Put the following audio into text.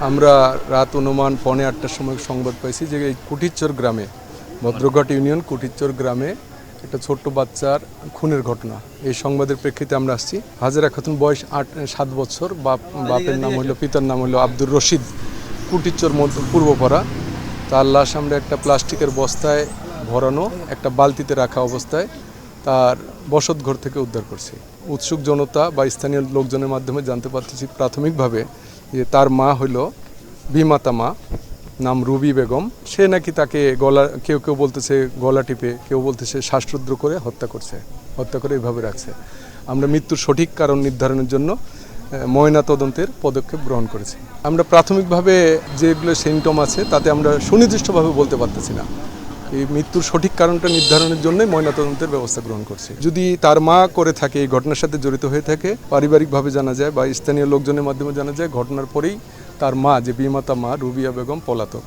আমরা রাত অনুমান 8:45টার সময় সংবাদ পাইছি যে এই কুটিরচর গ্রামে, ভদ্রঘাট ইউনিয়ন কুটিরচর গ্রামে একটা ছোট্ট বাচ্চার খুনের ঘটনা। এই সংবাদের প্রেক্ষিতে আমরা আসছি। হাজেরা খাতুন বয়স 7 বছর, বাপের নাম হলো, পিতার নাম হলো আব্দুর রশিদ, কুটিরচর পূর্বপাড়া। তার লাশ আমরা একটা প্লাস্টিকের বস্তায় ভরানো একটা বালতিতে রাখা অবস্থায় তার বসতঘর থেকে উদ্ধার করছি। উৎসুক জনতা বা স্থানীয় লোকজনের মাধ্যমে জানতে পারতেছি প্রাথমিকভাবে যে তার মা হইল বিমাতা মা, নাম রুবি বেগম। সে নাকি তাকে কেউ কেউ বলতেছে গলা টিপে, কেউ বলতেছে শ্বাসরুদ্ধ করে হত্যা করে এইভাবে রাখছে। আমরা মৃত্যুর সঠিক কারণ নির্ধারণের জন্য ময়নাতদন্তের পদক্ষেপ গ্রহণ করেছি। আমরা প্রাথমিকভাবে যেগুলো সিমটম আছে তাতে আমরা সুনির্দিষ্টভাবে বলতে পারতেছি না। এই মৃত্যুর সঠিক কারণটা নির্ধারণের জন্য ময়নাতদন্তের ব্যবস্থা গ্রহণ করছে। যদি তার মা করে থাকে, এই ঘটনার সাথে জড়িত হয়ে থাকে, পারিবারিকভাবে জানা যায় বা স্থানীয় লোকজনের মাধ্যমে জানা যায়, ঘটনার পরেই তার মা, যে বিমাতা মা রুবিয়া বেগম, পলাতক।